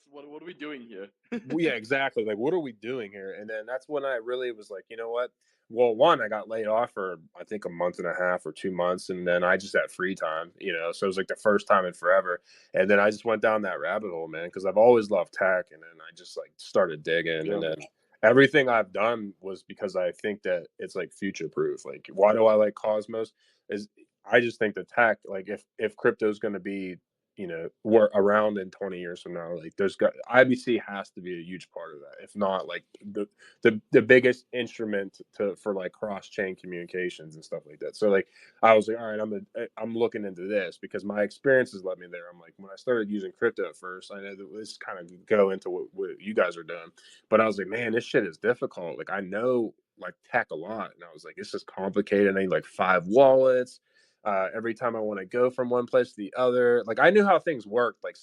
what are we doing here? Well, yeah, exactly. Like, what are we doing here? And then that's when I really was like, you know what? Well, one, I got laid off for I think a month and a half or 2 months, and then I just had free time, So it was like the first time in forever. And then I just went down that rabbit hole, man, because I've always loved tech, and then I just like started digging, and Yeah. then everything I've done was because I think that it's like future proof. Like, why do I like Cosmos? Is I just think the tech, like, if crypto is going to be we're around in 20 years from now, like there's got IBC has to be a huge part of that, if not like the biggest instrument for like cross-chain communications and stuff like that. So like I was like, all right, I'm looking into this because my experiences led me there. I'm like, when I started using crypto at first, I know that this kind of go into what you guys are doing, but I was like, man, this shit is difficult. Like, I know like tech a lot, and I was like, it's just complicated. I need like 5 wallets. Every time I want to go from one place to the other, like I knew how things worked, like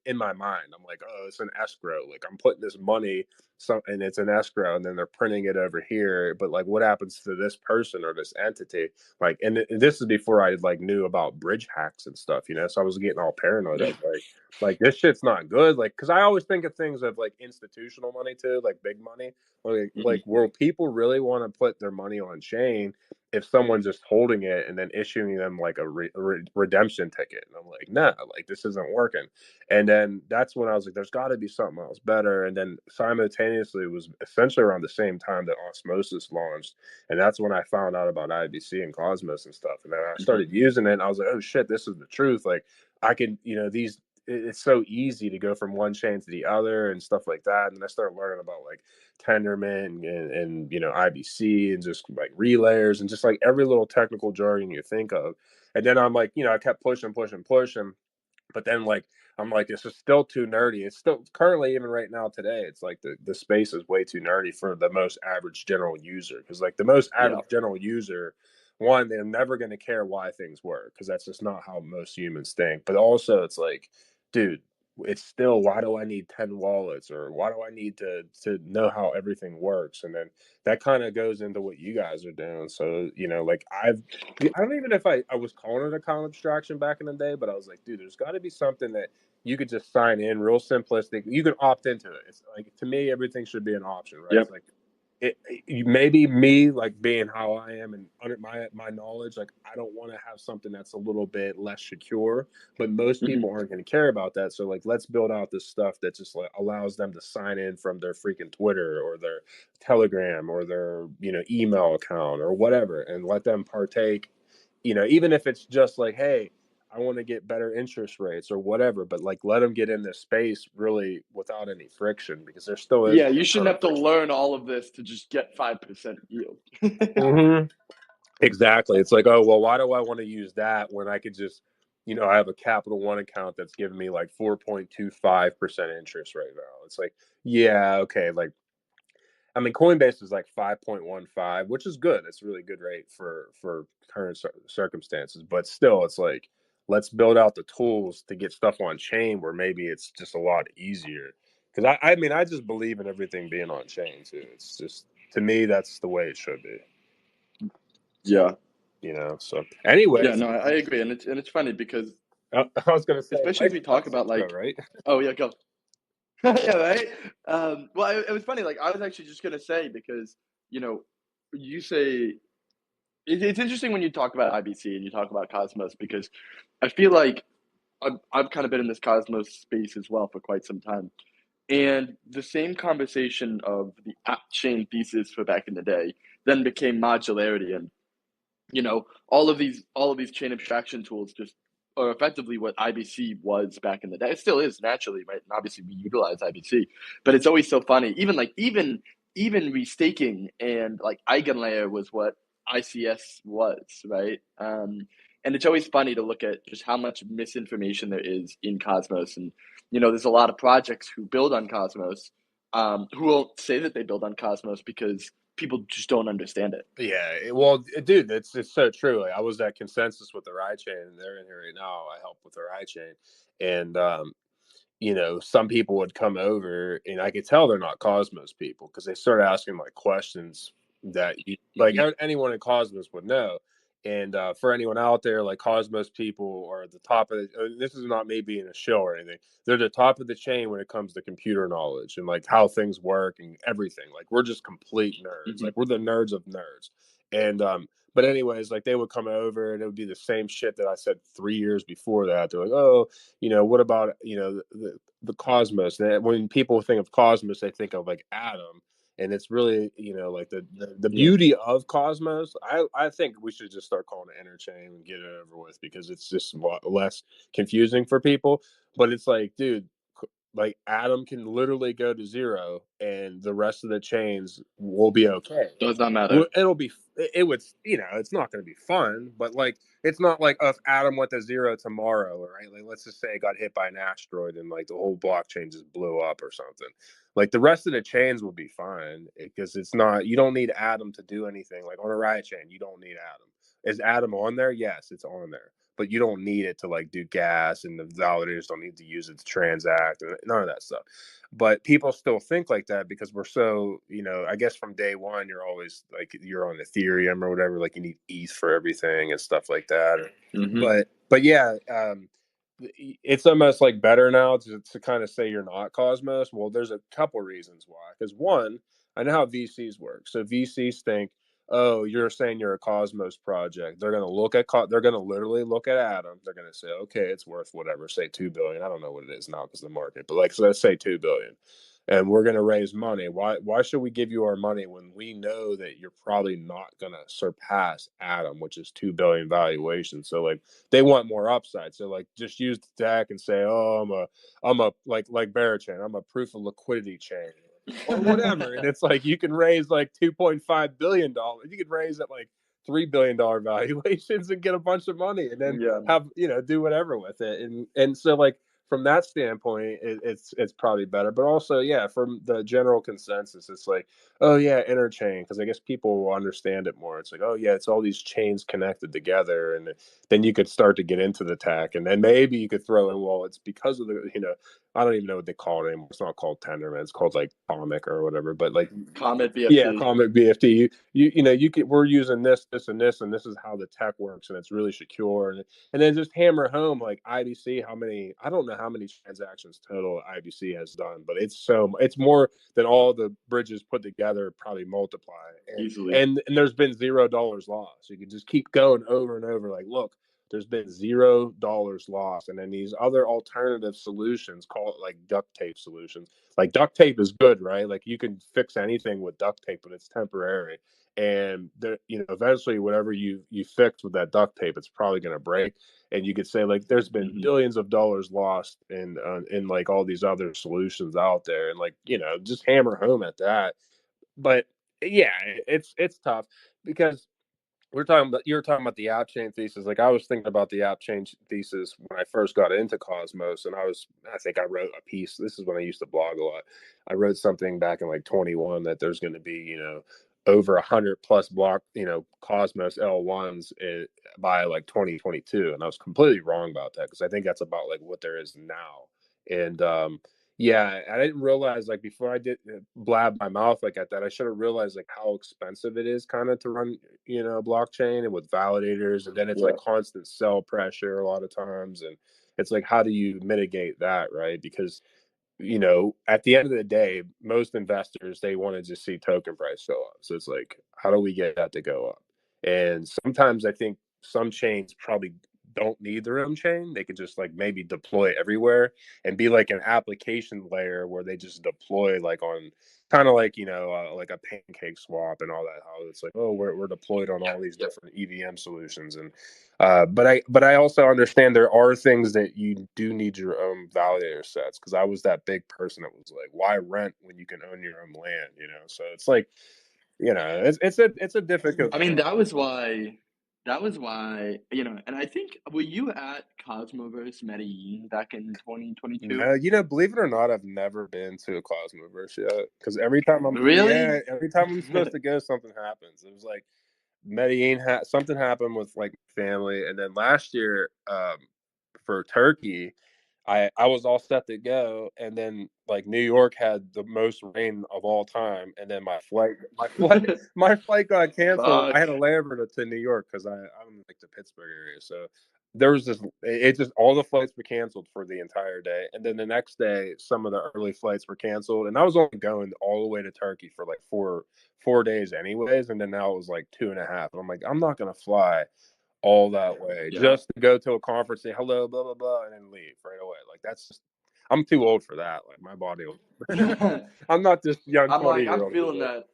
in my mind. I'm like, oh, it's an escrow. Like, I'm putting this money, and it's an escrow, and then they're printing it over here. But like, what happens to this person or this entity? Like, and this is before I like knew about bridge hacks and stuff, So I was getting all paranoid. Yeah. Like this shit's not good. Like, because I always think of things of like institutional money too, like big money. Like where people really want to put their money on chain if someone's just holding it and then issuing them like a redemption ticket. And I'm like, nah, like this isn't working. And then that's when I was like, there's got to be something else better. And then simultaneously, it was essentially around the same time that Osmosis launched. And that's when I found out about IBC and Cosmos and stuff. And then I started using it, and I was like, oh shit, this is the truth. Like, I can, it's so easy to go from one chain to the other and stuff like that. And I started learning about like Tendermint and IBC and just like relayers and just like every little technical jargon you think of. And then I'm like, I kept pushing. But then like I'm like, this is still too nerdy. It's still currently, even right now today, it's like the space is way too nerdy for the most average general user. Because like the most average general user, one, they're never going to care why things work because that's just not how most humans think. But also, it's like, dude, it's still, why do I need 10 wallets, or why do I need to know how everything works? And then that kind of goes into what you guys are doing. So like I don't even know if I was calling it a calm abstraction back in the day, but I was like, dude, there's got to be something that you could just sign in real simplistic. You can opt into it. It's like, to me, everything should be an option, right? Yep. It's like maybe me, like being how I am and under my knowledge, like I don't want to have something that's a little bit less secure, but most people aren't going to care about that. So like, let's build out this stuff that just like allows them to sign in from their freaking Twitter or their Telegram or their email account or whatever, and let them partake. Even if it's just like, hey, I want to get better interest rates or whatever, but like let them get in this space really without any friction, because there still is. Yeah, you shouldn't have to learn all of this to just get 5% yield. Exactly. It's like, oh, well, why do I want to use that when I could just, I have a Capital One account that's giving me like 4.25% interest right now. It's like, yeah, okay. Like, I mean, Coinbase is like 5.15, which is good. It's a really good rate for current circumstances. But still, it's like, let's build out the tools to get stuff on chain where maybe it's just a lot easier. Because I mean, I just believe in everything being on chain too. It's just, to me, that's the way it should be. Yeah. So anyways. Yeah, no, I agree. And it's funny because I was going to say, especially as we talk about like, right? oh yeah, go. Yeah, right. Well, it was funny. Like, I was actually just gonna say because you say it's interesting when you talk about IBC and you talk about Cosmos, because I feel like I've kind of been in this Cosmos space as well for quite some time, and the same conversation of the app chain thesis for back in the day then became modularity, and all of these chain abstraction tools just are effectively what IBC was back in the day. It still is naturally, right? And obviously we utilize IBC, but it's always so funny. Even restaking and like eigenlayer was what ICS was, right? And it's always funny to look at just how much misinformation there is in Cosmos, and there's a lot of projects who build on Cosmos, who won't say that they build on Cosmos because people just don't understand it. Yeah, well, dude, it's so true. Like, I was at Consensus with the ride chain, and they're in here right now. I help with the ride chain, and some people would come over, and I could tell they're not Cosmos people because they start asking like questions that anyone in Cosmos would know. And for anyone out there, like Cosmos people are at the top of this is not me being a shill or anything. They're the top of the chain when it comes to computer knowledge and like how things work and everything. Like we're just complete nerds. Hmm. Like we're the nerds of nerds. And but anyways, like they would come over and it would be the same shit that I said 3 years before that. They're like, oh, what about the Cosmos? And when people think of Cosmos, they think of like Atom, and it's really like the Yeah. beauty of Cosmos. I think we should just start calling it Interchain and get it over with because it's just a lot less confusing for people. But it's like, dude, like Atom can literally go to zero and the rest of the chains will be okay. Does not matter. Well, it would it's not going to be fun, but like it's not like if Atom went to zero tomorrow, right? Like let's just say it got hit by an asteroid and like the whole blockchain just blew up or something. Like the rest of the chains will be fine because it's not, you don't need Atom to do anything. Like on a riot chain, you don't need Atom. Is Atom on there? Yes, it's on there, but you don't need it to like do gas, and the validators don't need to use it to transact and none of that stuff. But people still think like that because we're so, I guess from day one you're always like you're on Ethereum or whatever, like you need ETH for everything and stuff like that. Hmm. But yeah, it's almost like better now to kind of say you're not Cosmos. Well, there's a couple reasons why. Because one, I know how VCs work. So VCs think, oh, you're saying you're a Cosmos project. They're they're going to literally look at Atom. They're going to say, okay, it's worth whatever, say 2 billion. I don't know what it is now because of the market, but like, so let's say 2 billion. And we're going to raise money. Why should we give you our money when we know that you're probably not going to surpass Atom, which is 2 billion valuation? So like they want more upside. So like just use the tech and say, oh, I'm a like Barachain, I'm a proof of liquidity chain or whatever. And it's like you can raise like $2.5 billion. You could raise at like $3 billion valuations and get a bunch of money and then Yeah. have do whatever with it. And so like from that standpoint, it's probably better. But also, yeah, from the general consensus, it's like, oh yeah, interchain, because I guess people will understand it more. It's like, oh yeah, it's all these chains connected together, and then you could start to get into the tech, and then maybe you could throw in, well, it's because of the, I don't even know what they call it anymore. It's not called Tendermint. It's called like Comic or whatever. But like, Comet yeah, BFT. Comic BFT. You could, we're using this, and this is how the tech works, and it's really secure. And then just hammer home like IBC. I don't know how many transactions total IBC has done, but it's more than all the bridges put together probably multiply. Easily. And there's been $0 lost. You can just keep going over and over. Like, look, there's been $0 lost. And then these other alternative solutions, call it like duct tape solutions. Like duct tape is good, right? Like you can fix anything with duct tape, but it's temporary. And eventually, whatever you fix with that duct tape, it's probably going to break. And you could say like, there's been Hmm. billions of dollars lost in like all these other solutions out there, and like just hammer home at that. But yeah, it's tough because you're talking about the app chain thesis. Like I was thinking about the app chain thesis when I first got into Cosmos, and I think I wrote a piece. This is when I used to blog a lot. I wrote something back in like 21 that there's going to be over 100 plus block Cosmos L1s by like 2022, and I was completely wrong about that because I think that's about like what there is now. And yeah, I didn't realize like before I did blab my mouth like at that. I should have realized like how expensive it is kind of to run blockchain and with validators, and then it's Yeah. like constant sell pressure a lot of times, and it's like how do you mitigate that, right? Because at the end of the day, most investors, they want to just see token price go up. So it's like, how do we get that to go up? And sometimes I think some chains probably don't need their own chain. They could just like maybe deploy everywhere and be like an application layer where they just deploy like on kind of like a pancake swap and all that. How it's like, oh, we're deployed on all these different EVM solutions. And but I also understand there are things that you do need your own validator sets, because I was that big person that was like, why rent when you can own your own land? So it's like, it's a difficult I mean, thing. that was why, and I think, were you at Cosmoverse Medellin back in 2022? No, believe it or not, I've never been to a Cosmoverse yet. Because Really? every time I'm supposed to go, something happens. It was like Medellin something happened with like family, and then last year, for Turkey, I was all set to go, and then like New York had the most rain of all time, and then my flight got canceled. I Fuck. had a layover to New York because I'm in like the Pittsburgh area, so there was this. It just all the flights were canceled for the entire day, and then the next day some of the early flights were canceled, and I was only going all the way to Turkey for like four days anyways, and then now it was like 2.5. And I'm like, I'm not gonna fly all that way Yeah. just to go to a conference, say hello, blah blah blah, and then leave right away. Like that's just, I'm too old for that. Like my body will. I'm not this young I'm 20 like, year I'm old feeling anymore. that.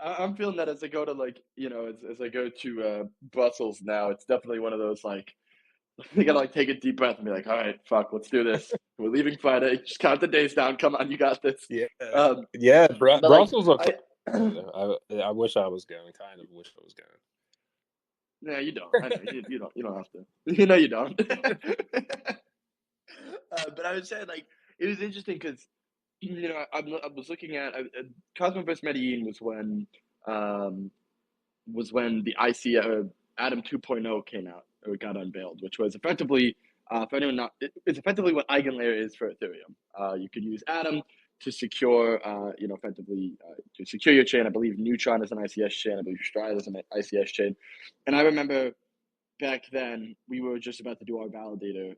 I'm feeling that as I go to like, as I go to Brussels now, it's definitely one of those like you gotta like take a deep breath and be like, all right, fuck, let's do this. We're leaving Friday. Just count the days down. Come on, you got this. Yeah, Um, yeah. but like Brussels looks I, I wish I was going. Kind of wish I was yeah, you don't. I know you don't have to. You know you don't. But I was saying like it was interesting because I was looking at Cosmo vs Medellin um, was when the IC Atom 2.0 came out or got unveiled, which was effectively for anyone not it's effectively what EigenLayer is for Ethereum. You could use Atom to secure effectively to secure your chain. I believe Neutron is an ICS chain. I believe Stride is an ICS chain. And I remember back then we were just about to do our validator,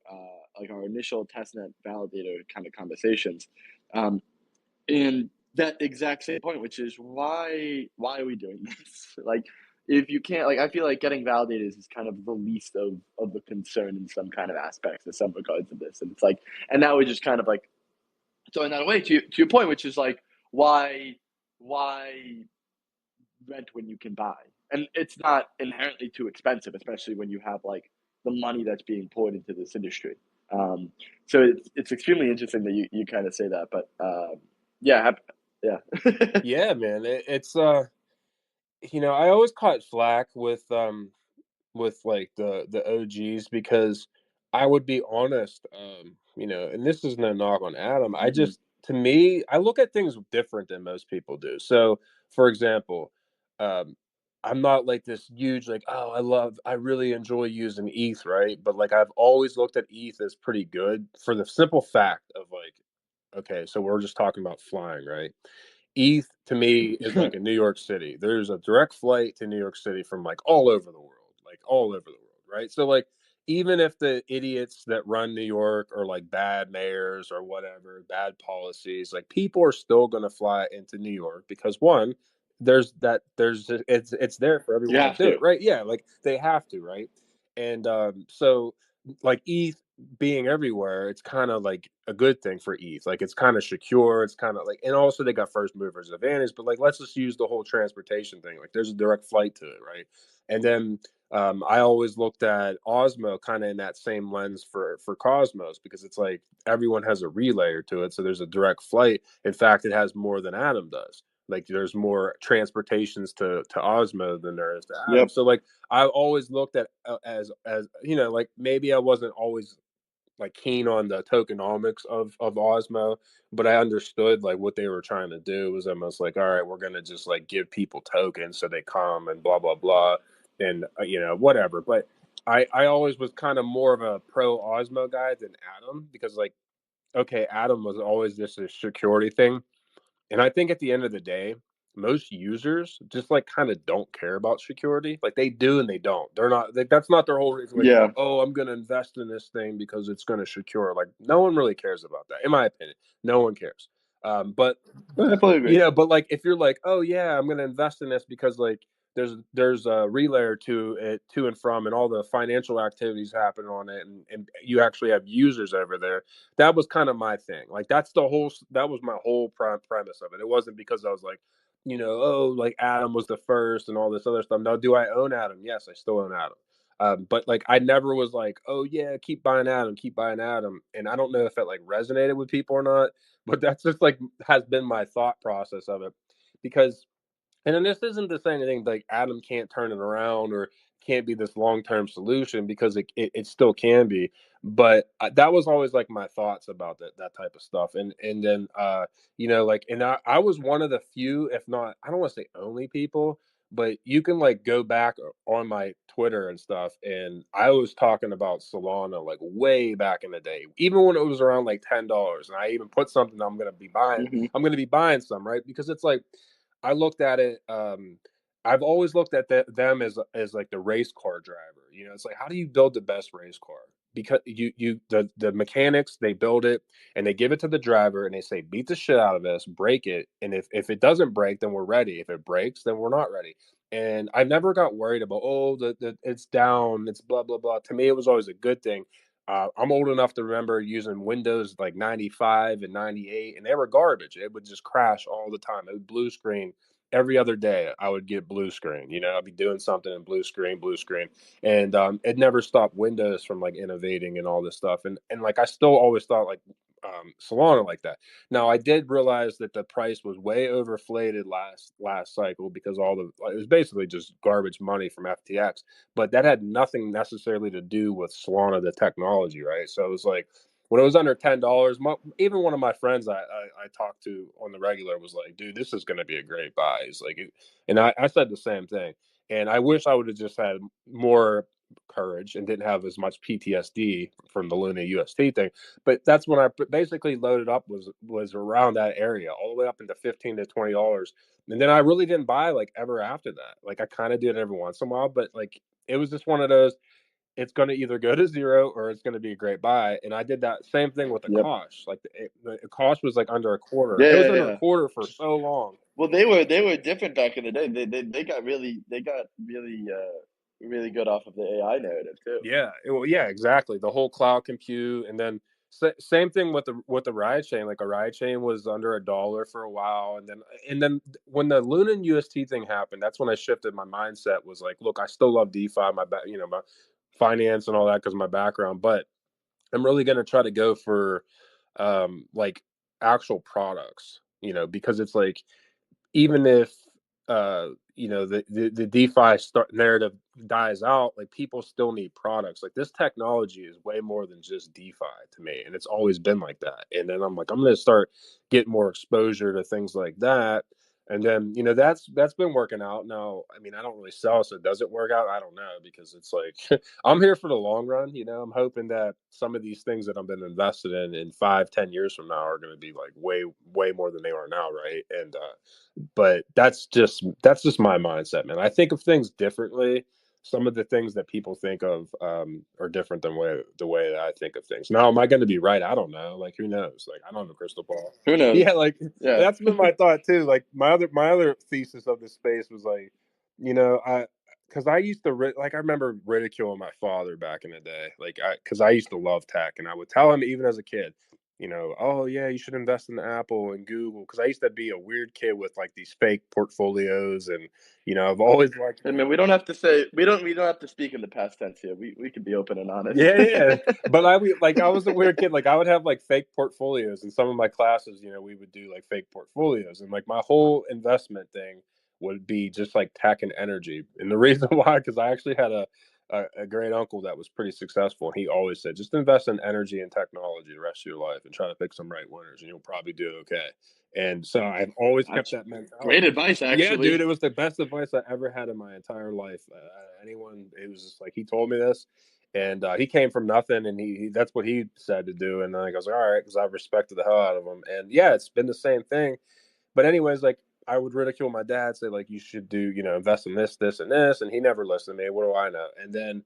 like our initial testnet validator kind of conversations. Um, and that exact same point, which is why are we doing this? Like, if you can't, like, I feel like getting validated is kind of the least of the concern in some kind of aspects, in some regards of this. And it's like, and now we're just kind of like throwing that away to your point, which is like, why rent when you can buy? And it's not inherently too expensive, especially when you have like the money that's being poured into this industry. Um, so it's extremely interesting that you kind of say that, but yeah, yeah, Yeah, man. It's I always caught flack with like the OGs because I would be honest, and this is no knock on Adam. I hmm just, to me, I look at things different than most people do. So, for example, um, I'm not like this huge like, oh, I really enjoy using ETH, right? But like I've always looked at ETH as pretty good for the simple fact of like, okay, so we're just talking about flying, right? ETH to me is like a New York City. There's a direct flight to New York City from like all over the world, like all over the world, right? So like even if the idiots that run New York are like bad mayors or whatever, bad policies, like people are still going to fly into New York because one, it's there for you everyone to have do it, to. right? Yeah, like they have to, right? And so like ETH being everywhere, it's kind of like a good thing for ETH. Like it's kind of secure. It's kind of like, and also they got first movers advantage. But like, let's just use the whole transportation thing. Like, there's a direct flight to it, right? And then I always looked at Osmo kind of in that same lens for Cosmos because it's like everyone has a relayer to it, so there's a direct flight. In fact, it has more than Atom does. Like there's more transportations to Osmo than there is to Atom. Yep. So like I've always looked at as like maybe I wasn't always like keen on the tokenomics of Osmo, but I understood like what they were trying to do was almost like, all right, we're gonna just like give people tokens so they come and blah blah blah, and whatever. But I always was kind of more of a pro Osmo guy than Atom because like okay, Atom was always just a security thing, and I think at the end of the day, most users just like kind of don't care about security. Like they do and they don't. They're not like that's not their whole reason. Like, Yeah. oh, I'm gonna invest in this thing because it's gonna secure. Like no one really cares about that, in my opinion. No one cares. But I definitely agree. but like if you're like, oh yeah, I'm gonna invest in this because like there's a relayer to it to and from and all the financial activities happen on it and you actually have users over there. That was kind of my thing. Like that was my whole premise of it. It wasn't because I was like, oh, like Adam was the first and all this other stuff. Now, do I own Adam? Yes, I still own Adam. But like I never was like, oh yeah, keep buying Adam. And I don't know if that like resonated with people or not, but that's just like has been my thought process of it. Because and then this isn't to say anything like Adam can't turn it around or can't be this long term solution because it still can be. But that was always like my thoughts about that type of stuff. And then like and I was one of the few, if not I don't want to say only people, but you can like go back on my Twitter and stuff, and I was talking about Solana like way back in the day, even when it was around like $10, and I even put something I'm gonna be buying. Hmm. I'm gonna be buying some, right? Because it's like I looked at it. I've always looked at them as like the race car driver. You know, it's like how do you build the best race car? Because the mechanics they build it and they give it to the driver and they say beat the shit out of this, break it, and if it doesn't break, then we're ready. If it breaks, then we're not ready. And I never got worried about the it's down, it's blah blah blah. To me, it was always a good thing. I'm old enough to remember using Windows like 95 and 98, and they were garbage. It would just crash all the time. It would blue screen every other day. I would get blue screen. You know, I'd be doing something in blue screen, and it never stopped Windows from like innovating and all this stuff. And like I still always thought like Solana like that. Now I did realize that the price was way overflated last cycle because all the it was basically just garbage money from FTX, but that had nothing necessarily to do with Solana the technology, right? So it was like when it was under $10, even one of my friends I talked to on the regular was like, "Dude, this is going to be a great buy." He's like, and I said the same thing. And I wish I would have just had more courage and didn't have as much PTSD from the Luna UST thing. But that's when I basically loaded up was around that area, all the way up into $15 to $20, and then I really didn't buy like ever after that. Like I kind of did every once in a while, but like it was just one of those. It's going to either go to zero or it's going to be a great buy. And I did that same thing with the Yep. Kosh. Like the Kosh was like under a quarter. Yeah, It was yeah, under a yeah. quarter for so long. Well, they were different back in the day. They got really good off of the AI narrative too. Yeah, well, yeah, exactly. The whole cloud compute, and then same thing with the ride chain. Like a ride chain was under $1 for a while, and then when the Luna and UST thing happened, that's when I shifted my mindset. Was like, look, I still love DeFi, my finance and all that because of my background, but I'm really going to try to go for like actual products, because it's like even if the DeFi narrative dies out, like people still need products. Like this technology is way more than just DeFi to me, and it's always been like that. And then I'm like, I'm going to start getting more exposure to things like that. And then that's been working out. Now, I mean, I don't really sell, so does it work out? I don't know because it's like I'm here for the long run. I'm hoping that some of these things that I've been invested in 5, 10 years from now are going to be like way, way more than they are now, right? And but that's just my mindset, man. I think of things differently. Some of the things that people think of are different than the way that I think of things. Now, am I going to be right? I don't know. Like, who knows? Like, I don't have a crystal ball. Who Yeah, knows? like Yeah. that's been my thought too. Like my other thesis of this space was like, I because I used to like I remember ridiculing my father back in the day, like because I used to love tech, and I would tell him even as a kid, oh yeah, you should invest in Apple and Google. Because I used to be a weird kid with like these fake portfolios, and I've always liked. I mean, we don't have to say we don't have to speak in the past tense here. We can be open and honest. Yeah, yeah. But I was a weird kid. Like I would have like fake portfolios in some of my classes. We would do like fake portfolios, and like my whole investment thing would be just like tech and energy. And the reason why, because I actually had a great uncle that was pretty successful, and he always said, just invest in energy and technology the rest of your life, and try to pick some right winners, and you'll probably do okay. And so I've always kept That's that mentality. great advice, Yeah, dude, actually. it was the best advice I ever had in my entire life. Anyone, it was just like he told me this, and he came from nothing, and he that's what he said to do. And then I goes, all right, because I respected the hell out of him. And yeah, it's been the same thing. But anyways, like I would ridicule my dad, say like you should do, invest in this, this, and this, and he never listened to me. What do I know? And then,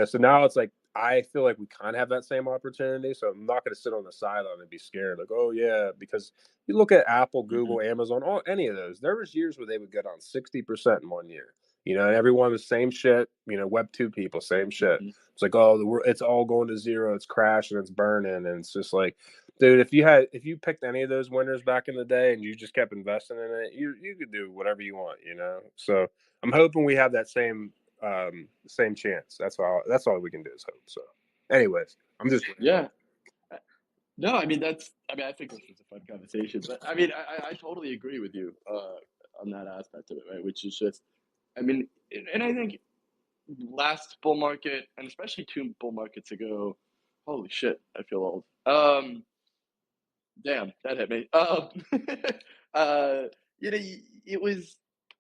so now it's like I feel like we kind of have that same opportunity. So I'm not going to sit on the sideline and be scared, like, oh yeah, because you look at Apple, Hmm. Google, Amazon, all any of those. There was years where they would get on 60% in one year. And everyone the same shit. Web 2 people, same shit. Hmm. It's like, oh, it's all going to zero. It's crashing. It's burning, and it's just like, dude, if you picked any of those winners back in the day and you just kept investing in it, you could do whatever you want. So I'm hoping we have that same chance. That's all we can do is hope. So, anyways, I'm just rambling. Yeah. No, I mean I think this was a fun conversation, but I mean I totally agree with you on that aspect of it, right? Which is just, I mean, and I think last bull market and especially two bull markets ago, holy shit, I feel old. Damn, that hit me. Uh, it was.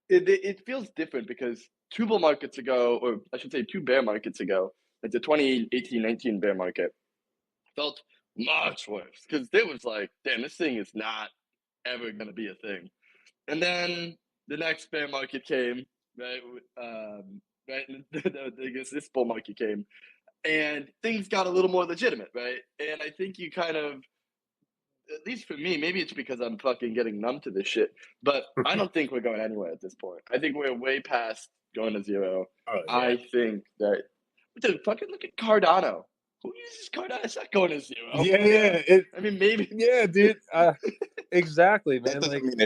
it feels different because two bull markets ago, or I should say two bear markets ago, like the 2018-19 bear market, felt much worse because it was like, damn, this thing is not ever going to be a thing. And then the next bear market came, right? Right, I guess this bull market came, and things got a little more legitimate, right? And I think you kind of, at least for me, maybe it's because I'm fucking getting numb to this shit, but I don't think we're going anywhere at this point. I think we're way past going to zero. Oh yeah. I think that, dude, fucking look at Cardano. Who uses Cardano? It's not going to zero. Yeah, Yeah. yeah. It I mean, maybe. yeah, dude. Exactly, That man. doesn't Like mean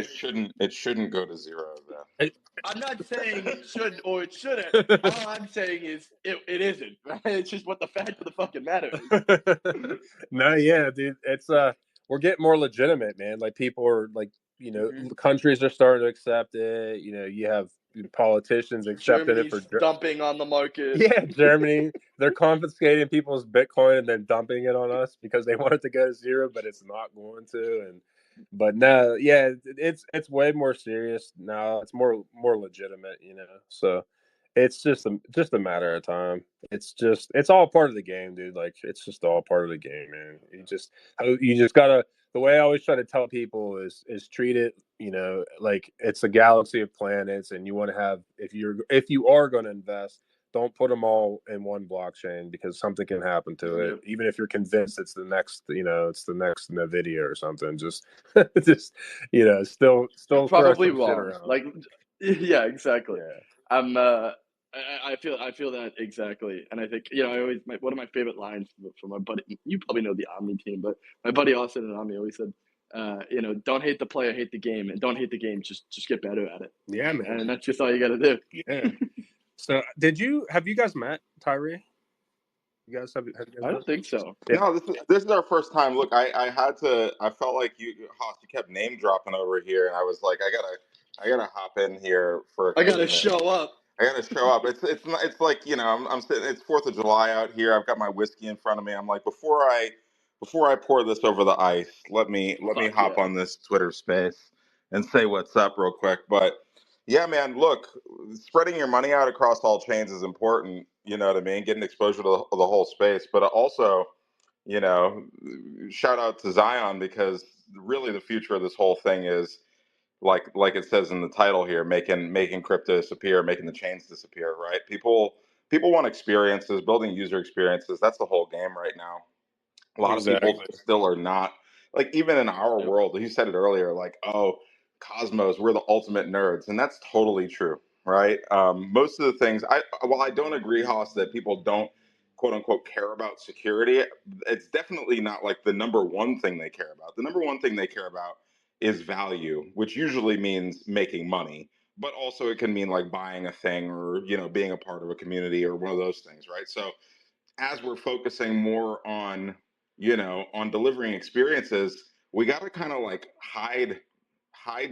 it shouldn't go to zero though. it, I'm not saying it should or it shouldn't. All I'm saying is it isn't. Right? It's just what the fact of the fucking matter is. no, yeah, dude. It's we're getting more legitimate, man. Like people are like, Mm-hmm. countries are starting to accept it. You have politicians accepting it Germany's for dumping on the market. yeah, Germany. They're confiscating people's Bitcoin and then dumping it on us because they want it to go to zero, but it's not going to. And but no, yeah, it's way more serious now. It's more legitimate, So it's just a matter of time. It's all part of the game, dude. Like it's just all part of the game, man. You just gotta. The way I always try to tell people is treat it, like it's a galaxy of planets, and you want to have if you are going to invest, don't put them all in one blockchain because something can happen to it. Yep. Even if you're convinced it's the next Nvidia or something, just just You're still throw probably some shit wrong. around. Like, yeah, exactly. Yeah. I'm. I feel that exactly, and I think one of my favorite lines from my buddy. You probably know the Omni team, but my buddy Austin and Omni always said, don't hate the player, hate the game, and don't hate the game, just get better at it. Yeah, man. And that's just all you got to do. Yeah. So, have you guys met Tyree? You guys have you guys I met? don't think so. Yeah. No, this is our first time. Look, I felt like Haas, you kept name dropping over here, and I was like, I gotta hop in here for a I few got to minutes. show up. I gotta show up. It's like I'm sitting. It's 4th of July out here. I've got my whiskey in front of me. I'm like before I pour this over the ice, let me Fuck hop yeah. on this Twitter space and say what's up real quick. But yeah, man, look, spreading your money out across all chains is important. You know what I mean? Getting exposure to the whole space, but also, you know, shout out to Zion because really the future of this whole thing is like it says in the title here, making crypto disappear, making the chains disappear, right? People want experiences, building user experiences. That's the whole game right now. A lot of people Exactly. still are not, like, even in our Yep. world. You said it earlier, like, oh, Cosmos, we're the ultimate nerds, and that's totally true, right? Most of the things, while I don't agree, Haas, that people don't quote unquote care about security, it's definitely not like the number one thing they care about. The number one thing they care about is value, which usually means making money, but also it can mean like buying a thing or being a part of a community or one of those things, right? So as we're focusing more on on delivering experiences, we got to kind of like hide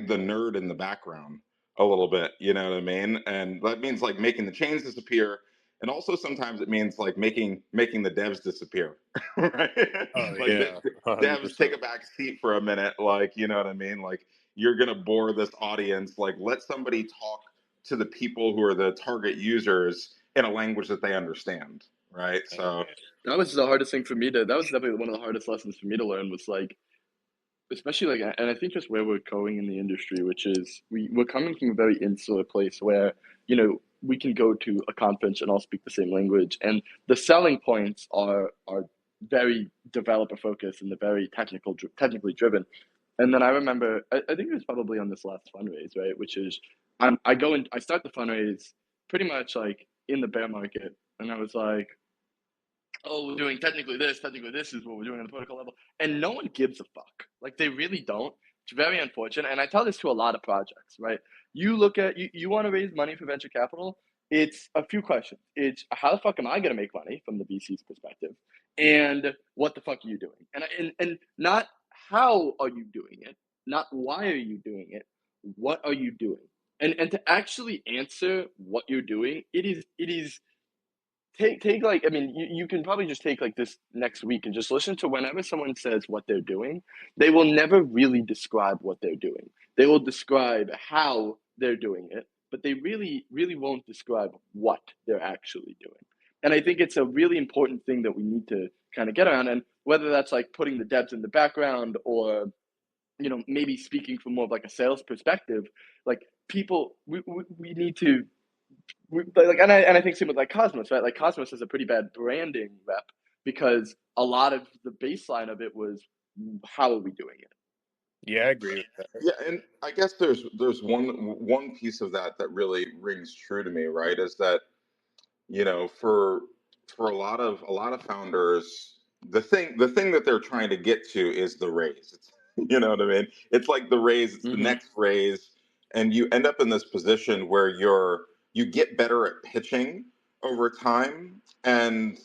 the nerd in the background a little bit, you know what I mean? And that means like making the chains disappear, and also sometimes it means like making the devs disappear. Right? Oh Like yeah, the devs 100%. take a back seat for a minute, like, you know what I mean? Like, you're gonna bore this audience, like let somebody talk to the people who are the target users in a language that they understand, right? So That was the hardest thing for me to. That was definitely one of the hardest lessons for me to learn. Was like, especially like, and I think just where we're going in the industry, which is we're coming from a very insular place where we can go to a conference and all speak the same language, and the selling points are very developer focused and they're very technically driven. And then I remember, I think it was probably on this last fundraise, right? Which is, I start the fundraise pretty much like in the bear market, and I was like, oh, we're doing technically this is what we're doing on the protocol level. And no one gives a fuck. Like they really don't. It's very unfortunate. And I tell this to a lot of projects, right? You look at you want to raise money for venture capital, it's a few questions. It's how the fuck am I gonna make money from the VC's perspective? And what the fuck are you doing? And not how are you doing it, not why are you doing it, what are you doing? And to actually answer what you're doing, it is take like, I mean, you can probably just take like this next week and just listen to whenever someone says what they're doing, they will never really describe what they're doing. They will describe how they're doing it, but they really, really won't describe what they're actually doing. And I think it's a really important thing that we need to kind of get around. And whether that's like putting the devs in the background or, maybe speaking from more of like a sales perspective, like people, we need to, and I think same with like Cosmos, right? Like Cosmos has a pretty bad branding rep because a lot of the baseline of it was, how are we doing it? Yeah, I agree with that. Yeah, and I guess there's one piece of that that really rings true to me, right? Is that, for a lot of founders, the thing that they're trying to get to is the raise. It's, you know what I mean? It's like the raise, it's the Mm-hmm. next raise, and you end up in this position where you get better at pitching over time, and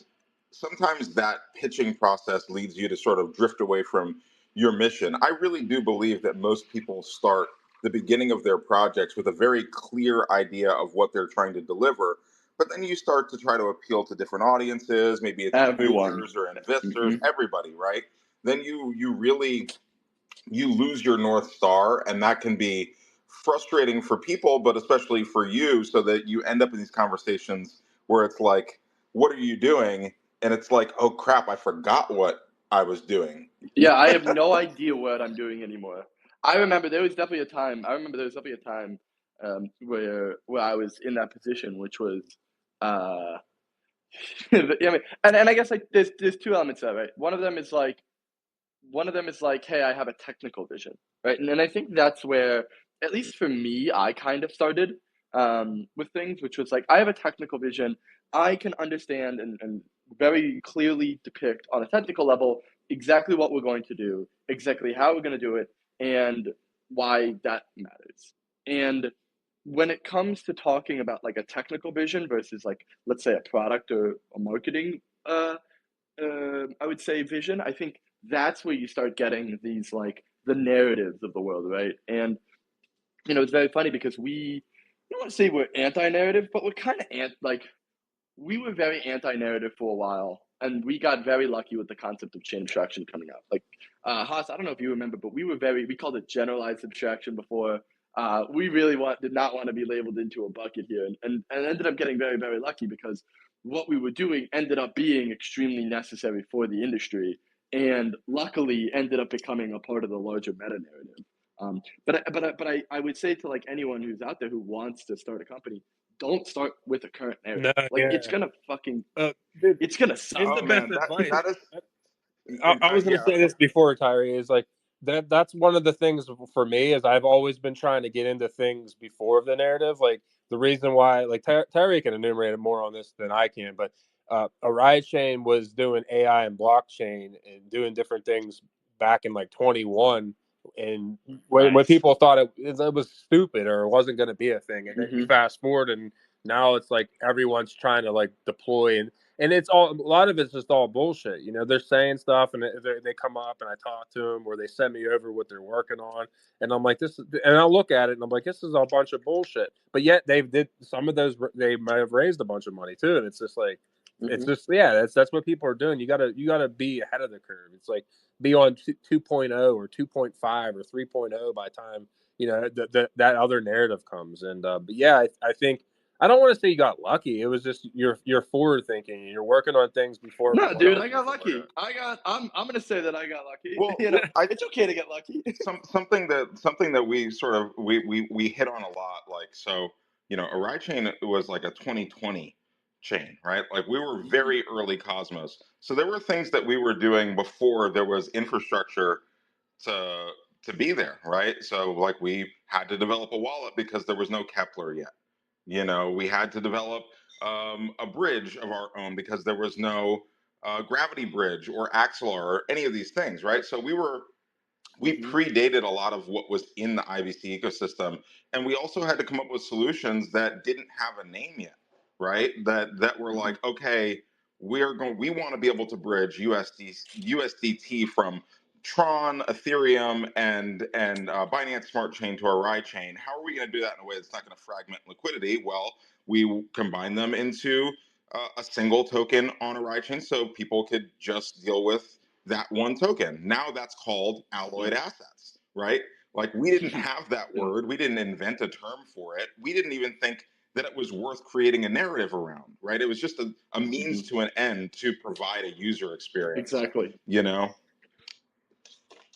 sometimes that pitching process leads you to sort of drift away from your mission. I really do believe that most people start the beginning of their projects with a very clear idea of what they're trying to deliver, but then you start to try to appeal to different audiences. Maybe it's Everyone. users or investors, Mm-hmm. everybody, right? Then you really you lose your north star, and that can be frustrating for people, but especially for you, so that you end up in these conversations where it's like, what are you doing? And it's like, oh crap, I forgot what I was doing. Yeah, I have no idea what I'm doing anymore. I remember there was definitely a time. I remember there was definitely a time where I was in that position, which was, uh, yeah, I mean, and I guess like there's two elements to that, right? One of them is like, hey, I have a technical vision, right? And I think that's where, at least for me, I kind of started with things, which was like, I have a technical vision. I can understand and very clearly depict on a technical level exactly what we're going to do, exactly how we're going to do it, and why that matters. And when it comes to talking about like a technical vision versus like, let's say, a product or a marketing I would say vision, I think that's where you start getting these like the narratives of the world, right? And it's very funny because we I don't want to say we're anti-narrative, but we're kind of we were very anti-narrative for a while, and we got very lucky with the concept of chain abstraction coming out. Like Haas, I don't know if you remember, but we called it generalized abstraction before. We really did not want to be labeled into a bucket here, and ended up getting very, very lucky because what we were doing ended up being extremely necessary for the industry, and luckily ended up becoming a part of the larger meta narrative. But I would say to like anyone who's out there who wants to start a company, don't start with a current No, narrative. Like yeah. Dude, it's gonna it's suck. the Oh best man, advice. that is, I was going to yeah. say this before, Tyree, is like that's one of the things for me is I've always been trying to get into things before the narrative. Like the reason why, like Tyree can enumerate more on this than I can, but a ride chain was doing AI and blockchain and doing different things back in like 21. And when Nice. people thought it was stupid or it wasn't going to be a thing, and then you Mm-hmm. fast forward and now it's like everyone's trying to like deploy and it's all a lot of it's just all bullshit. They're saying stuff and they come up and I talk to them or they send me over what they're working on, and I'm like and I'll look at it and I'm like, this is a bunch of bullshit. But yet they did some of those, they might have raised a bunch of money too, and it's just like it's Mm-hmm. just that's what people are doing. You gotta be ahead of the curve. It's like be on 2.0 or 2.5 or 3.0 by the time that other narrative comes. And but yeah, I think I don't want to say you got lucky. It was just you're forward thinking and you're working on things before No, everyone dude, else I is. got lucky. I'm gonna say that I got lucky. Well, I It's okay to get lucky. something that we sort of we hit on a lot, like, so a ride chain was like a 2020 chain, right? Like we were Mm-hmm. very early Cosmos, so there were things that we were doing before there was infrastructure to be there, right? So like we had to develop a wallet because there was no Kepler yet. We had to develop a bridge of our own because there was no gravity bridge or Axelar or any of these things, right? So we Mm-hmm. predated a lot of what was in the IBC ecosystem, and we also had to come up with solutions that didn't have a name yet, right? That were Mm-hmm. like, okay, we want to be able to bridge USDT from Tron, Ethereum, and Binance Smart Chain to our Ride chain. How are we going to do that in a way that's not going to fragment liquidity? Well, we combine them into a single token on a Ride chain, so people could just deal with that one token. Now that's called alloyed assets, right? Like, we didn't have that word. We didn't invent a term for it. We didn't even think that it was worth creating a narrative around, right? It was just a means to an end to provide a user experience, Exactly. you know?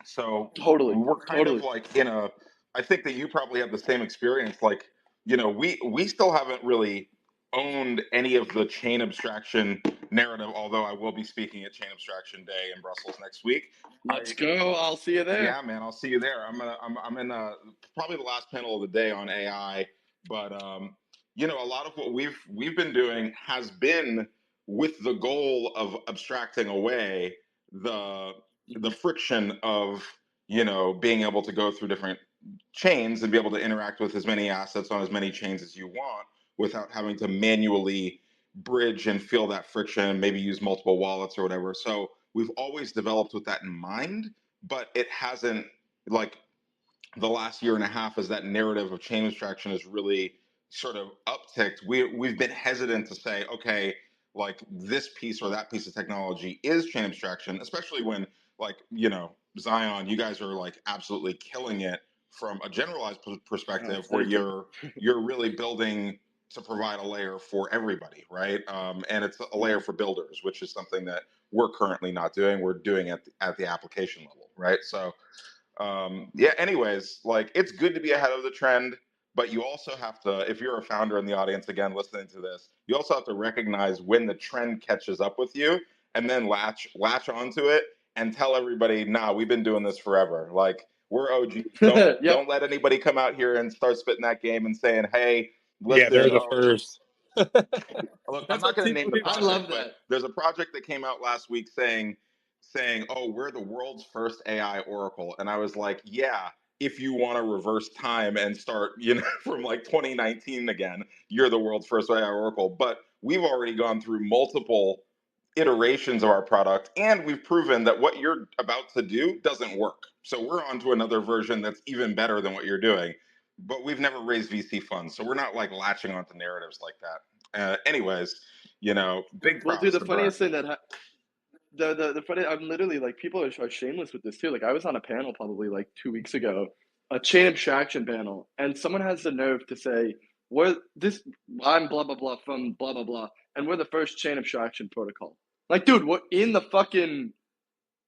So Totally. we're kind of like in a, I think that you probably have the same experience. Like, you know, we still haven't really owned any of the chain abstraction narrative, although I will be speaking at Chain Abstraction Day in Brussels next week. Let's go. I'll see you there. Yeah, man, I'll see you there. I'm in probably the last panel of the day on AI, but you know, a lot of what we've been doing has been with the goal of abstracting away the friction of, you know, being able to go through different chains and be able to interact with as many assets on as many chains as you want without having to manually bridge and feel that friction, maybe use multiple wallets or whatever. So we've always developed with that in mind, but it hasn't, like, the last year and a half, as that narrative of chain abstraction has really sort of upticked, we've been hesitant to say, okay, like, this piece or that piece of technology is chain abstraction, especially when, like, you know, Zion, you guys are like absolutely killing it from a generalized perspective, where you're really building to provide a layer for everybody, right? And it's a layer for builders, which is something that we're currently not doing. We're doing it at the application level, right? So yeah, anyways, like, it's good to be ahead of the trend, but you also have to, if you're a founder in the audience, again, listening to this, you also have to recognize when the trend catches up with you, and then latch onto it and tell everybody, nah, we've been doing this forever. Like, we're OGs. Don't let anybody come out here and start spitting that game and saying, hey, listen, yeah, they're the first. Look, I'm not going to name the project, I love that. but there's a project that came out last week saying, oh, we're the world's first AI oracle. And I was like, yeah, if you want to reverse time and start, you know, from like 2019 again, you're the world's first AI oracle. But we've already gone through multiple iterations of our product, and we've proven that what you're about to do doesn't work. So we're on to another version that's even better than what you're doing. But we've never raised VC funds, so we're not like latching onto narratives like that. Anyways, you know, big props. Well, dude, the to funniest Brent. thing that the funny, I'm literally like, people are shameless with this too. Like, I was on a panel probably like 2 weeks ago, a chain abstraction panel, and someone has the nerve to say, I'm blah blah blah from blah blah blah, and we're the first chain abstraction protocol. Like, dude, we're in the fucking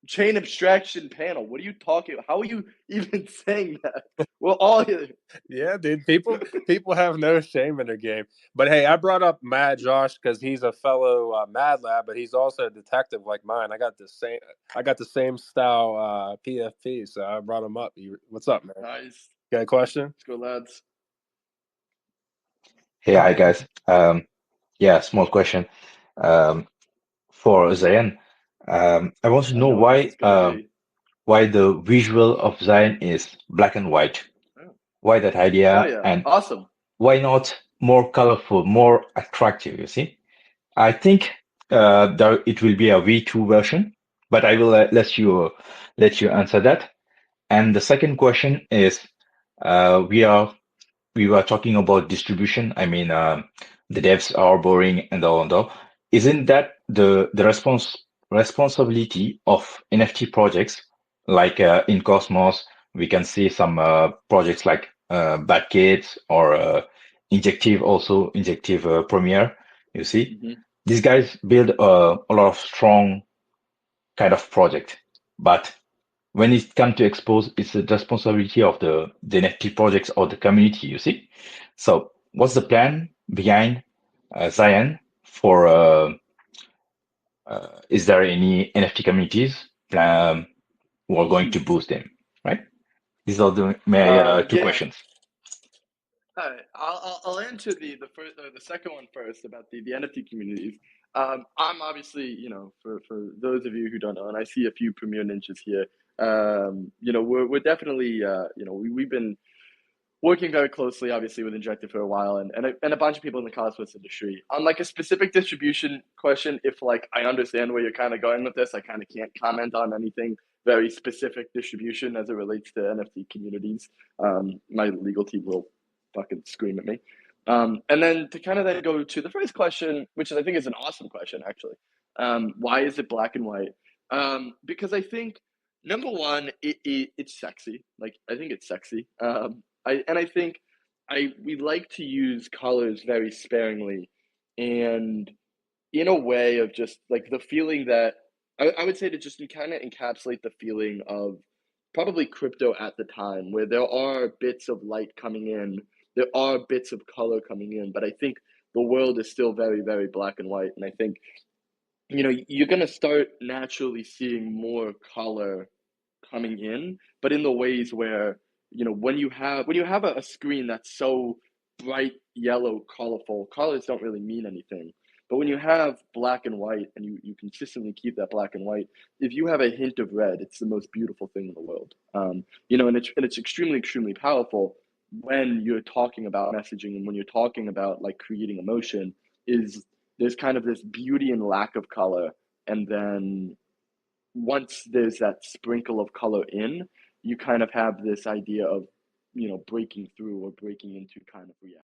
chain abstraction panel. What are you talking about? How are you even saying that? We're all here. Yeah, dude. People have no shame in their game. But hey, I brought up Mad Josh because he's a fellow Mad Lab, but he's also a detective like mine. I got the same style PFP, so I brought him up. What's up, man? Nice. Got a question? Let's go, lads. Hey, hi guys. Yeah, small question. For Zion, I want to know know this is gonna be. why the visual of Zion is black and white. Oh. Why that idea, Oh yeah, and awesome. why not more colorful, more attractive? You see, I think it will be a V2 version, but I will let you answer that. And the second question is, we were talking about distribution. I mean, the devs are boring and all and all. Isn't that the responsibility of NFT projects? Like in Cosmos, we can see some projects like Bad Kids or Injective Premiere. You see, these guys build a lot of strong kind of project, but when it comes to expose, it's the responsibility of the NFT projects or the community, you see. So what's the plan behind Zion for, is there any NFT communities who are going to boost them, right? These are my two questions. All right, I'll answer the first the second one first about the NFT communities. I'm obviously, you know, for those of you who don't know, and I see a few Premier Ninjas here. You know, we're definitely you know, we've been working very closely, obviously, with Injective for a while, and a bunch of people in the cosmos industry. On like a specific distribution question, if like I understand where you're kind of going with this, I kind of can't comment on anything very specific distribution as it relates to NFT communities. My legal team will fucking scream at me. And then to kind of then go to the first question, which I think is an awesome question, actually. Why is it black and white? Because I think Number one, it's sexy. Like I think it's sexy. I think we like to use colors very sparingly, and in a way of just like the feeling that I would say to just kind of encapsulate the feeling of probably crypto at the time, where there are bits of light coming in, there are bits of color coming in, but I think the world is still very, very black and white, and I think you're gonna start naturally seeing more color coming in, but in the ways where, when you have a screen that's so bright yellow, colorful, colors don't really mean anything. But when you have black and white and you consistently keep that black and white, if you have a hint of red, it's the most beautiful thing in the world. And it's extremely, extremely powerful when you're talking about messaging and when you're talking about like creating emotion, is there's kind of this beauty and lack of color, and then once there's that sprinkle of color in, you kind of have this idea of, breaking through or breaking into kind of reality.